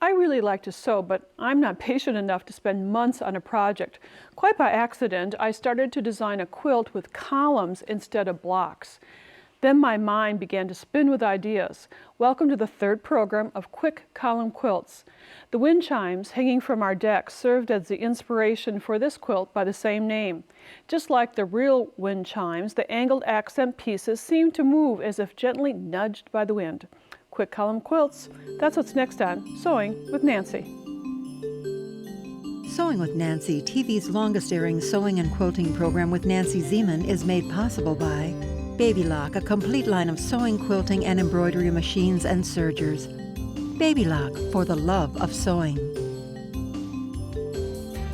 I really like to sew, but I'm not patient enough to spend months on a project. Quite by accident, I started to design a quilt with columns instead of blocks. Then my mind began to spin with ideas. Welcome to the third program of Quick Column Quilts. The wind chimes hanging from our deck served as the inspiration for this quilt by the same name. Just like the real wind chimes, the angled accent pieces seemed to move as if gently nudged by the wind. Quick Column Quilts, that's what's next on Sewing with Nancy. Sewing with Nancy, TV's longest-airing sewing and quilting program with Nancy Zieman, is made possible by Baby Lock, a complete line of sewing, quilting, and embroidery machines and sergers. Baby Lock, for the love of sewing.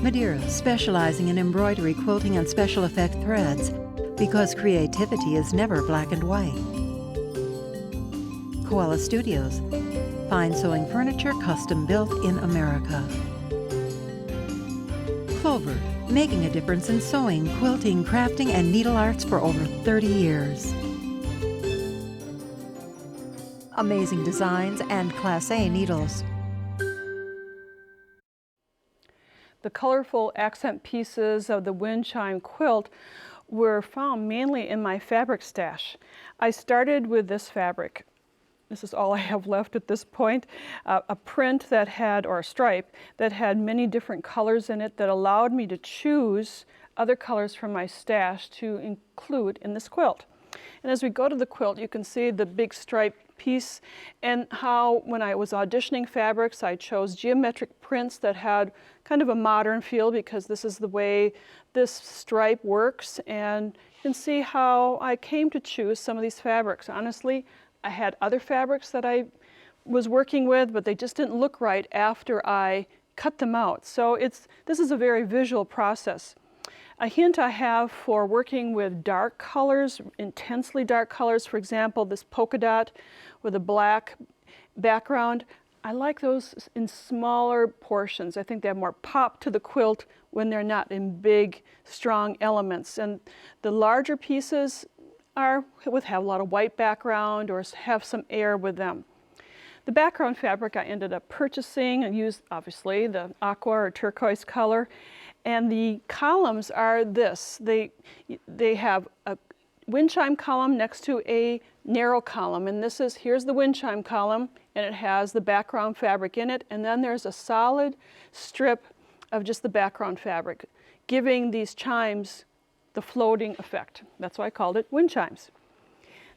Madeira, specializing in embroidery, quilting, and special effect threads, because creativity is never black and white. Koala Studios, fine sewing furniture custom built in America. Clover, making a difference in sewing, quilting, crafting, and needle arts for over 30 years. Amazing designs and Class A needles. The colorful accent pieces of the wind chime quilt were found mainly in my fabric stash. I started with this fabric. This is all I have left at this point. A print that had, or a stripe, that had many different colors in it that allowed me to choose other colors from my stash to include in this quilt. And as we go to the quilt, you can see the big stripe piece and how when I was auditioning fabrics, I chose geometric prints that had kind of a modern feel because this is the way this stripe works. And you can see how I came to choose some of these fabrics. Honestly, I had other fabrics that I was working with, but they just didn't look right after I cut them out. So this is a very visual process. A hint I have for working with dark colors, intensely dark colors, for example, this polka dot with a black background, I like those in smaller portions. I think they have more pop to the quilt when they're not in big, strong elements. And the larger pieces have a lot of white background or have some air with them. The background fabric I ended up purchasing and used, obviously, the aqua or turquoise color. And the columns are this. They have a wind chime column next to a narrow column. And here's the wind chime column, and it has the background fabric in it. And then there's a solid strip of just the background fabric, giving these chimes the floating effect. That's why I called it wind chimes.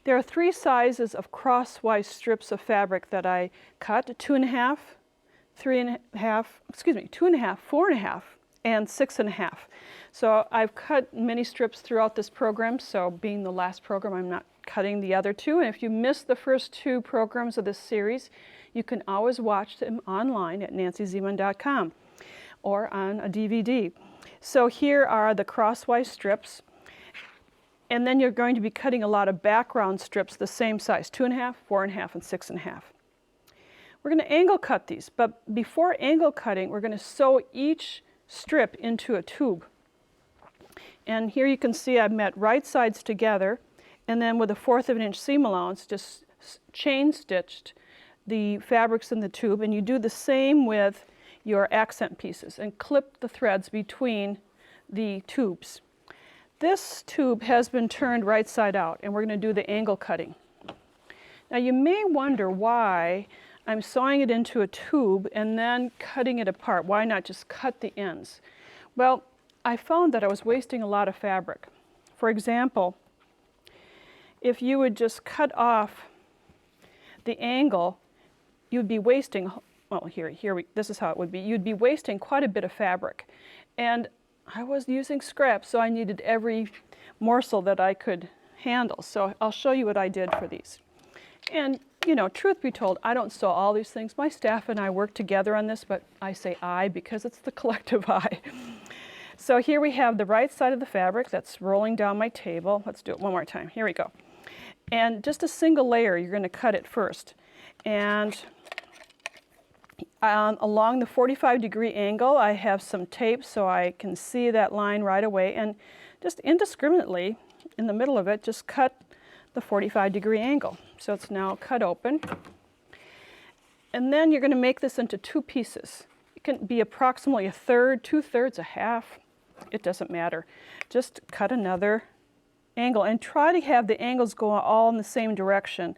There are 3 sizes of crosswise strips of fabric that I cut: 2.5, 3.5, 2.5, 4.5, and 6.5. So I've cut many strips throughout this program, so being the last program, I'm not cutting the other 2. And if you missed the first 2 programs of this series, you can always watch them online at nancyzieman.com or on a DVD. So here are the crosswise strips, and then you're going to be cutting a lot of background strips the same size: 2.5, 4.5, and 6.5. We're going to angle cut these, but before angle cutting, we're going to sew each strip into a tube. And here you can see I've met right sides together, and then with a 1/4 of an inch seam allowance, just chain stitched the fabrics in the tube. And you do the same with your accent pieces and clip the threads between the tubes. This tube has been turned right side out, and we're going to do the angle cutting. Now you may wonder why I'm sewing it into a tube and then cutting it apart. Why not just cut the ends? Well, I found that I was wasting a lot of fabric. For example, if you would just cut off the angle, you'd be wasting, well, this is how it would be. You'd be wasting quite a bit of fabric. And I was using scraps, so I needed every morsel that I could handle. So I'll show you what I did for these. And, you know, truth be told, I don't sew all these things. My staff and I work together on this, but I say I because it's the collective I. So here we have the right side of the fabric that's rolling down my table. Let's do it one more time. Here we go. And just a single layer, you're going to cut it first. And along the 45-degree angle, I have some tape so I can see that line right away. And just indiscriminately, in the middle of it, just cut the 45-degree angle. So it's now cut open. And then you're going to make this into 2 pieces. It can be approximately 1/3, 2/3, a half. It doesn't matter. Just cut another angle and try to have the angles go all in the same direction.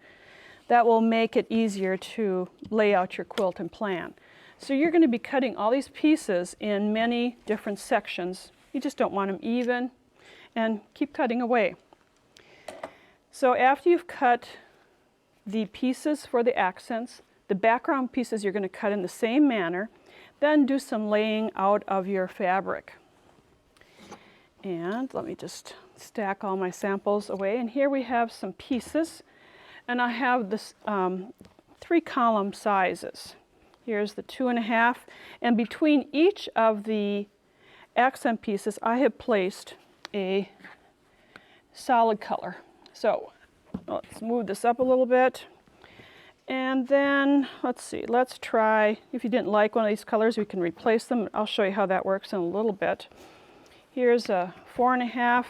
That will make it easier to lay out your quilt and plan. So you're going to be cutting all these pieces in many different sections. You just don't want them even, and keep cutting away. So after you've cut the pieces for the accents, the background pieces you're going to cut in the same manner, then do some laying out of your fabric. And let me just stack all my samples away. And here we have some pieces, and I have this 3 column sizes. Here's the 2.5, and between each of the accent pieces I have placed a solid color. So let's move this up a little bit. And then, let's see, let's try, if you didn't like one of these colors, we can replace them. I'll show you how that works in a little bit. Here's a 4.5,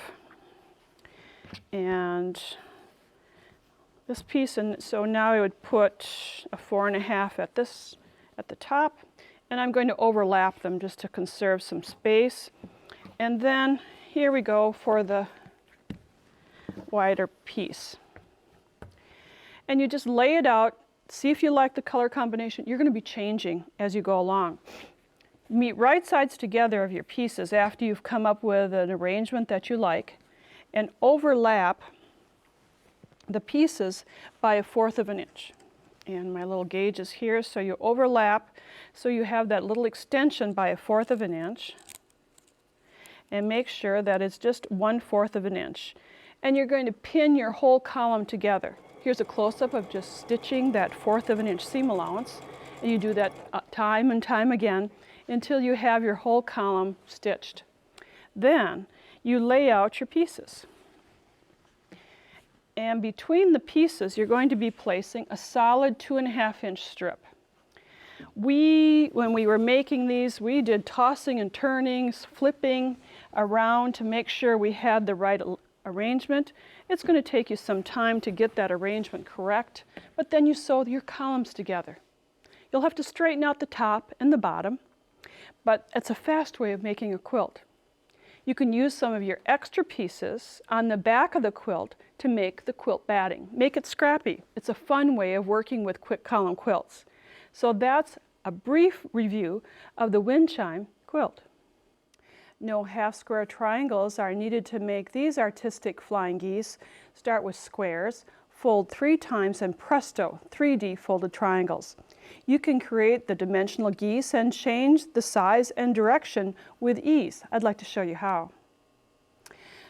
and this piece, and so now I would put a 4.5 at the top, and I'm going to overlap them just to conserve some space. And then here we go for the wider piece. And you just lay it out, see if you like the color combination. You're going to be changing as you go along. Meet right sides together of your pieces after you've come up with an arrangement that you like, and overlap the pieces by 1/4 of an inch. And my little gauge is here, so you overlap, so you have that little extension by 1/4 of an inch, and make sure that it's just 1/4 of an inch. And you're going to pin your whole column together. Here's a close-up of just stitching that 1/4 of an inch seam allowance, and you do that time and time again until you have your whole column stitched. Then you lay out your pieces. And between the pieces, you're going to be placing a solid 2.5 inch strip. When we were making these, we did tossing and turnings, flipping around to make sure we had the right arrangement. It's going to take you some time to get that arrangement correct, but then you sew your columns together. You'll have to straighten out the top and the bottom, but it's a fast way of making a quilt. You can use some of your extra pieces on the back of the quilt to make the quilt batting. Make it scrappy. It's a fun way of working with quick column quilts. So that's a brief review of the Wind Chime quilt. No half square triangles are needed to make these artistic flying geese. Start with squares, fold 3 times, and presto, 3D folded triangles. You can create the dimensional geese and change the size and direction with ease. I'd like to show you how.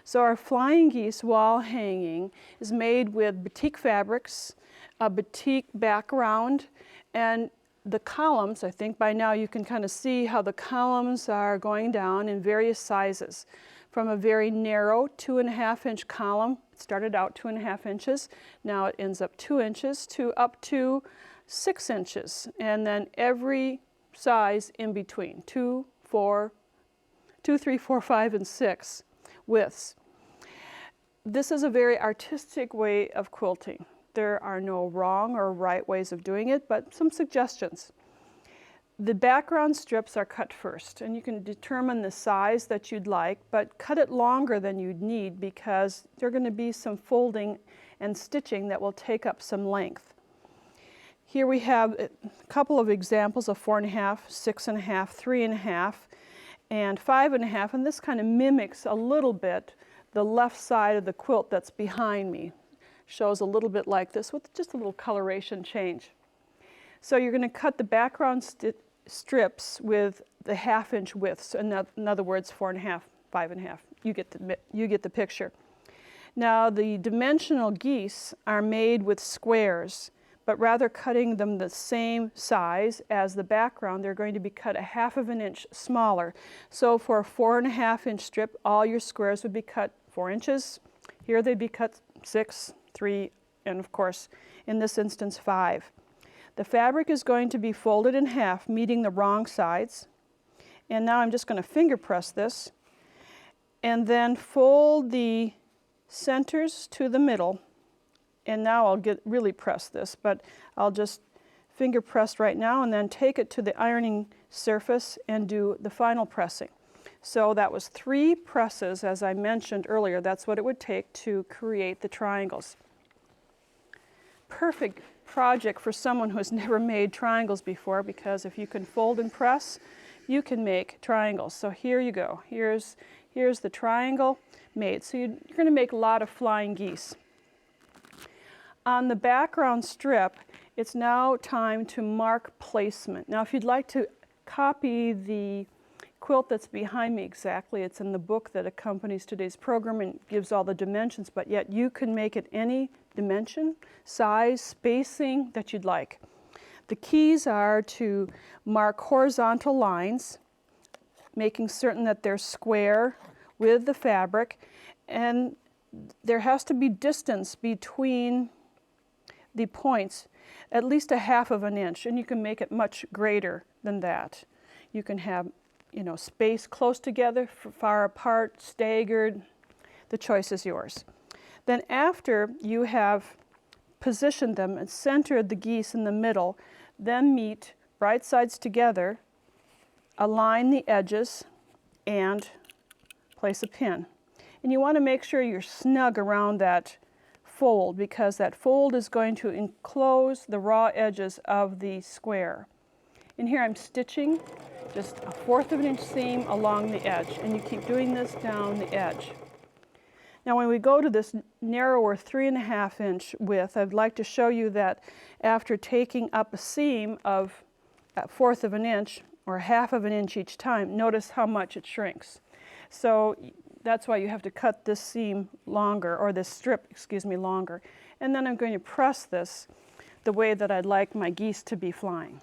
So our flying geese wall hanging is made with batik fabrics, a batik background, and the columns, I think by now you can kind of see how the columns are going down in various sizes. From a very narrow 2.5 inch column, it started out 2.5 inches, now it ends up 2 inches, to up to 6 inches, and then every size in between, 2, 3, 4, 5, and 6 widths. This is a very artistic way of quilting. There are no wrong or right ways of doing it, but some suggestions. The background strips are cut first, and you can determine the size that you'd like, but cut it longer than you'd need because there are going to be some folding and stitching that will take up some length. Here we have a couple of examples of 4.5, 6.5, 3.5, and 5.5, and this kind of mimics a little bit the left side of the quilt that's behind me. Shows a little bit like this with just a little coloration change. So you're going to cut the background strips with the 1/2 inch widths, in other words 4.5, 5.5. You get the picture. Now the dimensional geese are made with squares, but rather cutting them the same size as the background, they're going to be cut 1/2 inch smaller. So for a 4.5 inch strip, all your squares would be cut 4 inches. Here they'd be cut 6, 3, and of course, in this instance, 5. The fabric is going to be folded in half, meeting the wrong sides. And now I'm just going to finger press this, and then fold the centers to the middle. And now I'll really press this, but I'll just finger pressed right now, and then take it to the ironing surface and do the final pressing. So that was 3 presses, as I mentioned earlier. That's what it would take to create the triangles. Perfect project for someone who has never made triangles before, because if you can fold and press, you can make triangles. So here you go. Here's the triangle made. So you're going to make a lot of flying geese. On the background strip, it's now time to mark placement. Now, if you'd like to copy the quilt that's behind me exactly, it's in the book that accompanies today's program and gives all the dimensions, but yet you can make it any dimension, size, spacing that you'd like. The keys are to mark horizontal lines, making certain that they're square with the fabric, and there has to be distance between the points, at least a half of an inch, and you can make it much greater than that. You can have, space close together, far apart, staggered. The choice is yours. Then after you have positioned them and centered the geese in the middle, then meet right sides together, align the edges, and place a pin. And you want to make sure you're snug around that fold, because that fold is going to enclose the raw edges of the square. And here I'm stitching just 1/4 of an inch seam along the edge, and you keep doing this down the edge. Now when we go to this narrower 3.5 inch width, I'd like to show you that after taking up a seam of 1/4 of an inch or 1/2 of an inch each time, notice how much it shrinks. So that's why you have to cut this seam longer, or this strip, longer. And then I'm going to press this the way that I'd like my geese to be flying.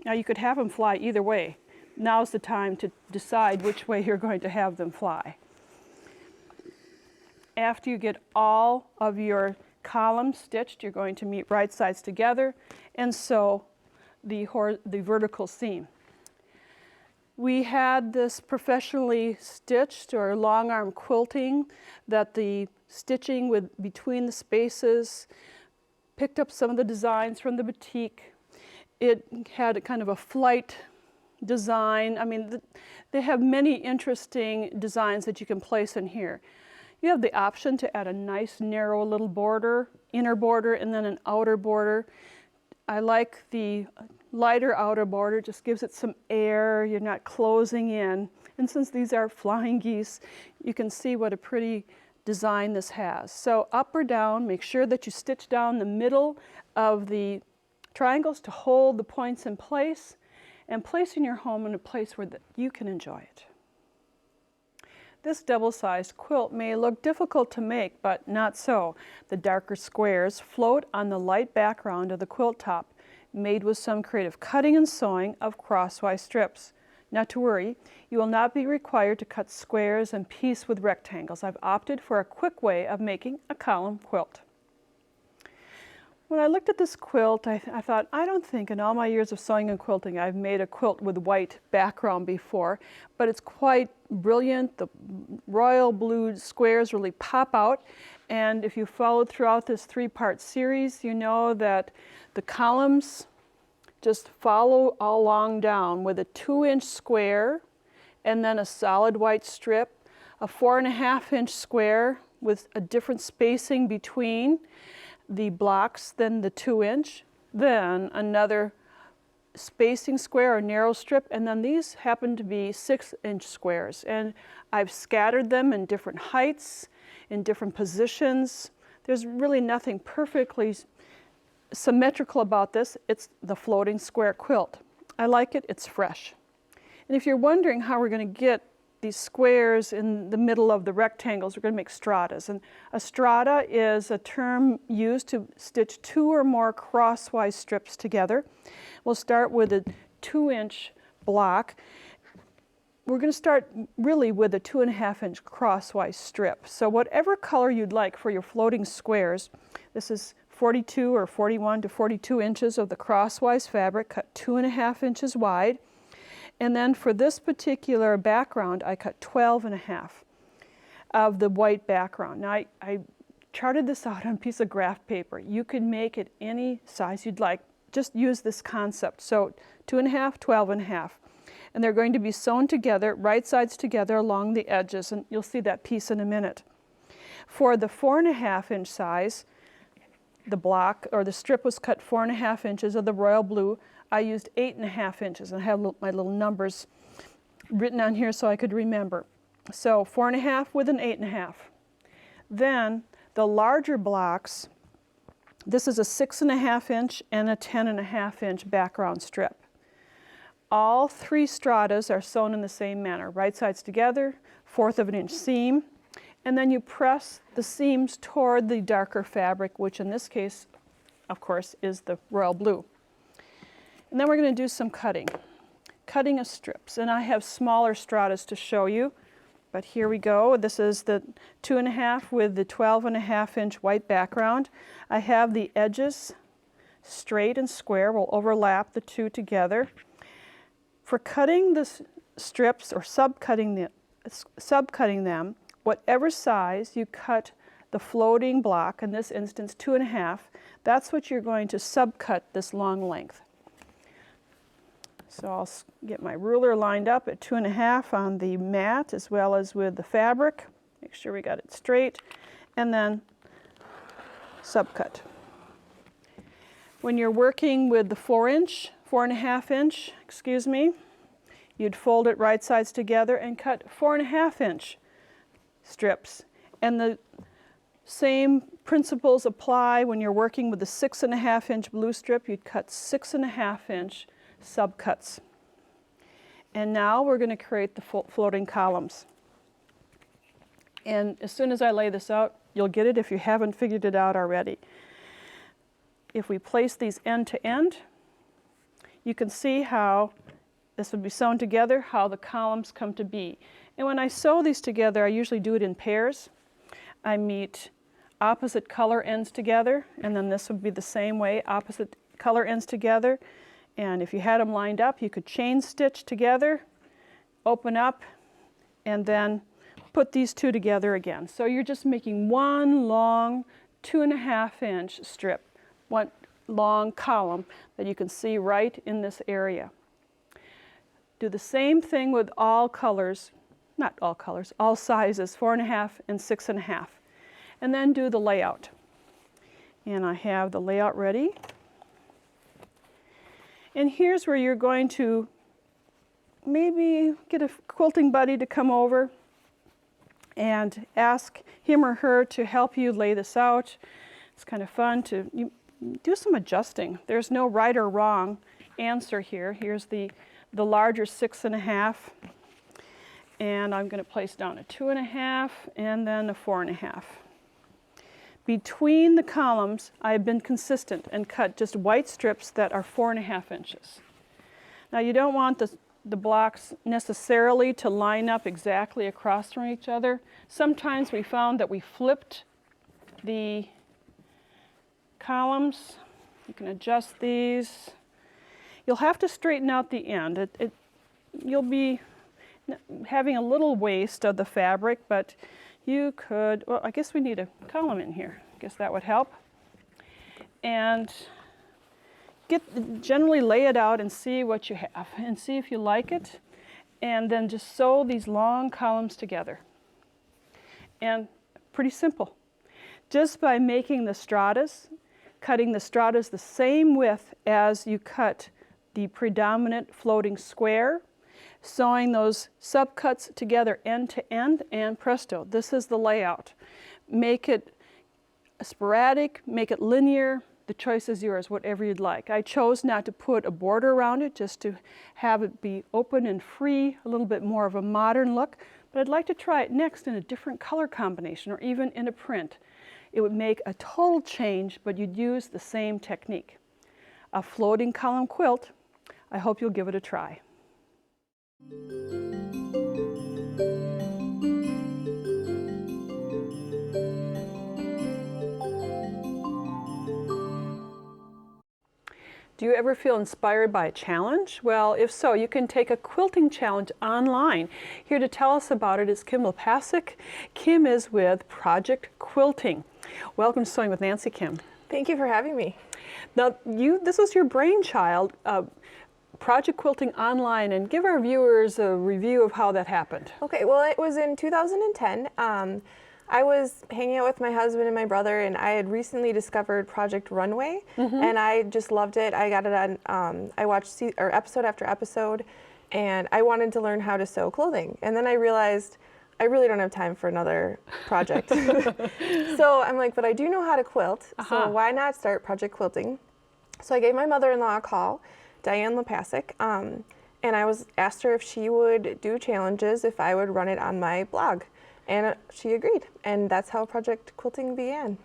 Now you could have them fly either way. Now's the time to decide which way you're going to have them fly. After you get all of your columns stitched, you're going to meet right sides together and sew the vertical seam. We had this professionally stitched or long arm quilting that the stitching between the spaces picked up some of the designs from the boutique. It had a kind of a flight design. I mean, they have many interesting designs that you can place in here. You have the option to add a nice narrow little border, inner border, and then an outer border. I like the lighter outer border, just gives it some air, you're not closing in. And since these are flying geese, you can see what a pretty design this has. So up or down, make sure that you stitch down the middle of the triangles to hold the points in place, and place in your home in a place where you can enjoy it. This double-sized quilt may look difficult to make, but not so. The darker squares float on the light background of the quilt top, made with some creative cutting and sewing of crosswise strips. Not to worry, you will not be required to cut squares and piece with rectangles. I've opted for a quick way of making a column quilt. When I looked at this quilt, I thought, I don't think in all my years of sewing and quilting I've made a quilt with white background before, but it's quite brilliant. The royal blue squares really pop out, and if you followed throughout this 3-part series, you know that the columns just follow along down with a 2-inch square and then a solid white strip, a 4.5 inch square with a different spacing between the blocks than the 2-inch, then another spacing square or narrow strip, and then these happen to be 6-inch squares. And I've scattered them in different heights, in different positions. There's really nothing perfectly symmetrical about this. It's the floating square quilt. I like it, it's fresh. And if you're wondering how we're going to get these squares in the middle of the rectangles, we're going to make stratas. And a strata is a term used to stitch 2 or more crosswise strips together. We'll start with a 2-inch block. We're going to start really with a 2.5 inch crosswise strip. So whatever color you'd like for your floating squares, this is 42 or 41 to 42 inches of the crosswise fabric, cut 2.5 inches wide. And then for this particular background, I cut 12.5 of the white background. Now I charted this out on a piece of graph paper. You can make it any size you'd like. just use this concept. So 2.5, 12.5. And they're going to be sewn together, right sides together along the edges, and you'll see that piece in a minute. For the 4.5-inch size, the block or the strip was cut 4.5 inches of the royal blue. I used 8.5 inches, and I have my little numbers written on here so I could remember. So 4.5 with an 8.5. Then the larger blocks, this is a 6.5-inch and a 10.5-inch background strip. All 3 stratas are sewn in the same manner, right sides together, 1/4 of an inch seam, and then you press the seams toward the darker fabric, which in this case, of course, is the royal blue. And then we're going to do some cutting of strips. And I have smaller stratas to show you, but here we go. This is the 2.5 with the 12.5-inch white background. I have the edges straight and square. We'll overlap the two together. For cutting the strips or subcutting them, whatever size you cut the floating block, in this instance 2.5, that's what you're going to subcut this long length. So I'll get my ruler lined up at 2.5 on the mat as well as with the fabric. Make sure we got it straight, and then subcut. When you're working with the 4.5-inch, you'd fold it right sides together and cut 4.5-inch strips. And the same principles apply when you're working with the 6.5-inch blue strip. You'd cut 6.5-inch subcuts. And now we're going to create the floating columns. And as soon as I lay this out, you'll get it if you haven't figured it out already. If we place these end to end, you can see how this would be sewn together, how the columns come to be. And when I sew these together, I usually do it in pairs. I meet opposite color ends together, and then this would be the same way, opposite color ends together. And if you had them lined up, you could chain stitch together, open up, and then put these two together again. So you're just making one long 2.5-inch strip, one long column that you can see right in this area. Do the same thing with all colors, not all colors, all sizes, 4.5 and 6.5. And then do the layout. And I have the layout ready. And here's where you're going to maybe get a quilting buddy to come over and ask him or her to help you lay this out. It's kind of fun to do some adjusting. There's no right or wrong answer here. Here's the larger 6.5, and I'm going to place down a 2.5 and then a 4.5. Between the columns, I've been consistent and cut just white strips that are 4.5 inches. Now you don't want the blocks necessarily to line up exactly across from each other. Sometimes we found that we flipped the columns. You can adjust these. You'll have to straighten out the end. You'll be having a little waste of the fabric, but you could, well, I guess we need a column in here. I guess that would help. And generally lay it out and see what you have and see if you like it. And then just sew these long columns together. And pretty simple. Just by making the stratas, cutting the stratas the same width as you cut the predominant floating square, sewing those subcuts together end to end, and presto, this is the layout. Make it sporadic, make it linear, the choice is yours, whatever you'd like. I chose not to put a border around it, just to have it be open and free, a little bit more of a modern look, but I'd like to try it next in a different color combination or even in a print. It would make a total change, but you'd use the same technique. A floating column quilt. I hope you'll give it a try. Do you ever feel inspired by a challenge? Well, if so, you can take a quilting challenge online. Here to tell us about it is Kim Lepasic. Kim is with Project Quilting. Welcome to Sewing with Nancy, Kim. Thank you for having me. Now, this was your brainchild, Project Quilting Online, and give our viewers a review of how that happened. Okay, well, it was in 2010. I was hanging out with my husband and my brother, and I had recently discovered Project Runway, and I just loved it. I got it on, I watched episode after episode, and I wanted to learn how to sew clothing. And then I realized I really don't have time for another project. So I'm like, but I do know how to quilt, so why not start Project Quilting? So I gave my mother-in-law a call, Diane Lepasic, and I asked her if she would do challenges if I would run it on my blog. And she agreed, and that's how Project Quilting began.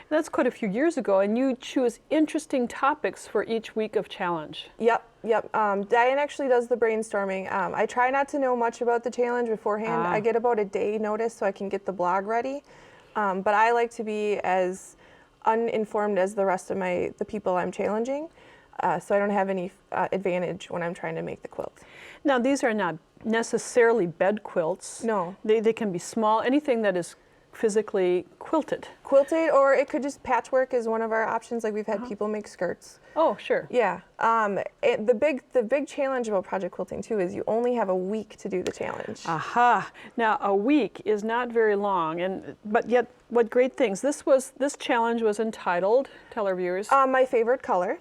That's quite a few years ago, and you choose interesting topics for each week of challenge. Yep. Diane actually does the brainstorming. I try not to know much about the challenge beforehand. I get about a day notice so I can get the blog ready. But I like to be as uninformed as the rest of the people I'm challenging, so I don't have any advantage when I'm trying to make the quilt. Now, these are not necessarily bed quilts. No. They can be small, anything that is physically quilted. Quilted, or it could just patchwork is one of our options. Like we've had people make skirts. Oh, sure. Yeah. The big challenge about Project Quilting too is you only have a week to do the challenge. Aha. Now, a week is not very long, but yet what great things. This challenge was entitled, tell our viewers. My favorite color.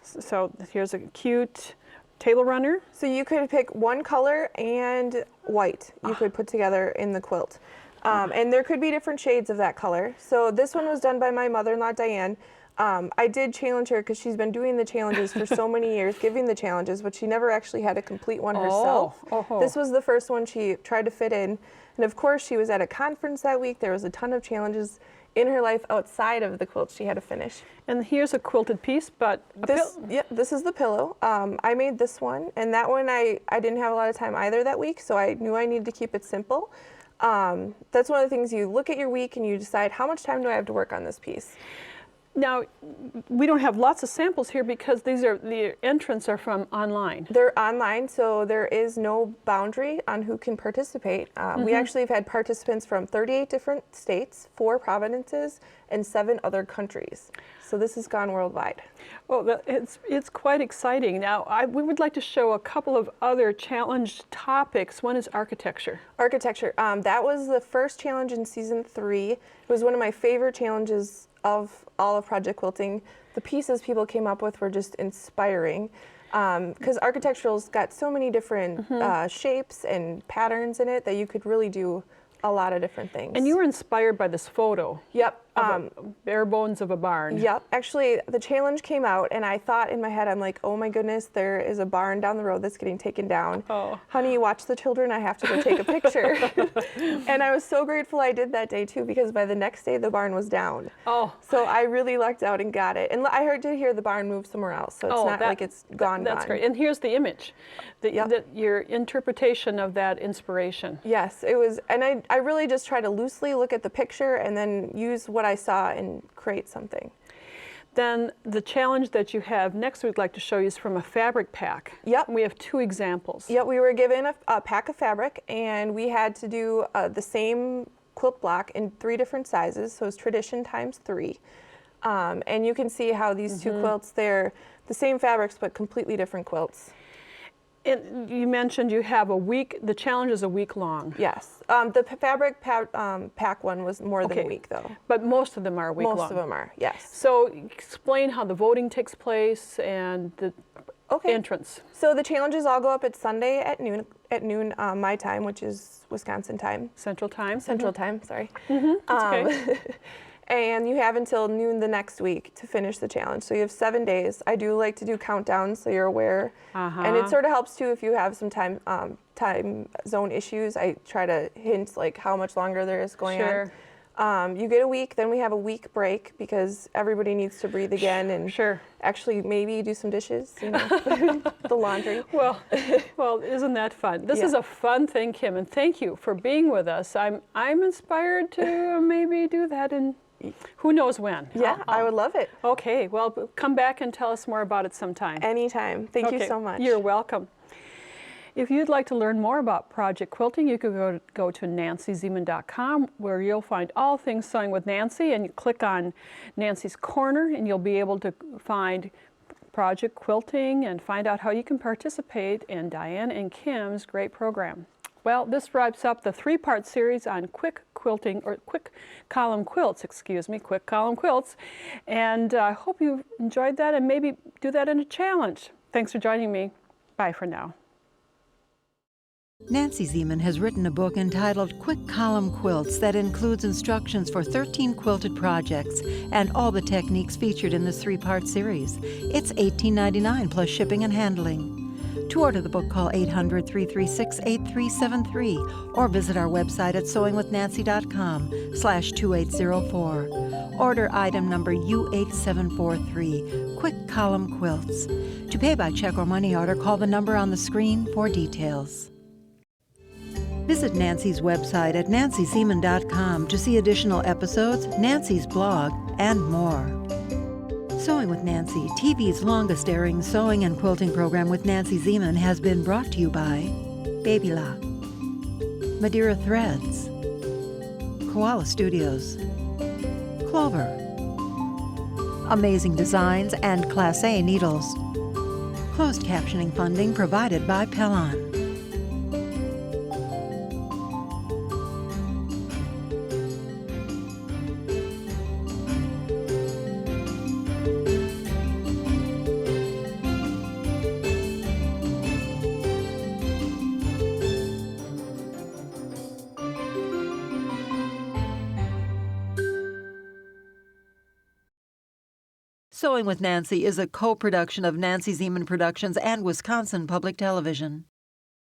So here's a cute table runner. So you could pick one color and white you could put together in the quilt. And there could be different shades of that color. So this one was done by my mother-in-law, Diane. I did challenge her because she's been doing the challenges for so many years, giving the challenges, but she never actually had a complete one herself. This was the first one she tried to fit in. And of course, she was at a conference that week. There was a ton of challenges in her life outside of the quilt she had to finish. And here's a quilted piece, but this is the pillow. I made this one, and that one I didn't have a lot of time either that week, so I knew I needed to keep it simple. That's one of the things, you look at your week and you decide how much time do I have to work on this piece. Now, we don't have lots of samples here because the entrants are from online. They're online, so there is no boundary on who can participate. We actually have had participants from 38 different states, 4 provinces, and 7 other countries. So this has gone worldwide. Well, it's quite exciting. Now, we would like to show a couple of other challenge topics. One is architecture. Architecture. That was the first challenge in season 3. It was one of my favorite challenges of all of Project Quilting. The pieces people came up with were just inspiring because architectural's got so many different shapes and patterns in it that you could really do a lot of different things. And you were inspired by this photo. Yep. Bare bones of a barn. Yep. Actually, the challenge came out, and I thought in my head, I'm like, oh my goodness, there is a barn down the road that's getting taken down. Oh. Honey, watch the children. I have to go take a picture. And I was so grateful I did that day too, because by the next day the barn was down. Oh. So I really lucked out and got it. And I did hear the barn move somewhere else, so it's not like it's gone. That's great. And here's the image, your interpretation of that inspiration. Yes, it was, and I really just try to loosely look at the picture and then use what I saw and create something. Then the challenge that you have next we'd like to show you is from a fabric pack. Yep. We have 2 examples. Yep, we were given a pack of fabric, and we had to do the same quilt block in 3 different sizes, so it's tradition times 3. And you can see how these 2 quilts, they're the same fabrics but completely different quilts. And you mentioned you have a week, the challenge is a week long. Yes. The fabric pack one was more than a week, though. But most of them are a week long. Most of them are, yes. So explain how the voting takes place and the entrance. So the challenges all go up at Sunday at noon my time, which is Wisconsin time. Central time. Central time, sorry. That's okay. And you have until noon the next week to finish the challenge. So you have 7 days. I do like to do countdowns so you're aware. And it sort of helps too if you have some time zone issues. I try to hint like how much longer there is going on. You get a week, then we have a week break because everybody needs to breathe again and actually maybe do some dishes, the laundry. Well, isn't that fun? This is a fun thing, Kim, and thank you for being with us. I'm inspired to maybe do that in who knows when. Yeah, I would love it. Okay, well, come back and tell us more about it sometime. Anytime. Thank you so much. You're welcome. If you'd like to learn more about project quilting, you could go to nancyzieman.com, where you'll find all things Sewing with Nancy, and you click on Nancy's Corner and you'll be able to find project quilting and find out how you can participate in Diane and Kim's great program. Well, this wraps up the 3-part series on quick column quilts, and I hope you enjoyed that and maybe do that in a challenge. Thanks for joining me. Bye for now. Nancy Zieman has written a book entitled Quick Column Quilts that includes instructions for 13 quilted projects and all the techniques featured in this 3-part series. It's $18.99 plus shipping and handling. To order the book, call 800-336-8373 or visit our website at sewingwithnancy.com/2804. Order item number U8743, Quick Column Quilts. To pay by check or money order, call the number on the screen for details. Visit Nancy's website at nancyzieman.com to see additional episodes, Nancy's blog, and more. Sewing with Nancy, TV's longest-airing sewing and quilting program with Nancy Zieman, has been brought to you by Baby Lock, Madeira Threads, Koala Studios, Clover, Amazing Designs, and Class A Needles. Closed captioning funding provided by Pellon. Sewing with Nancy is a co-production of Nancy Zieman Productions and Wisconsin Public Television.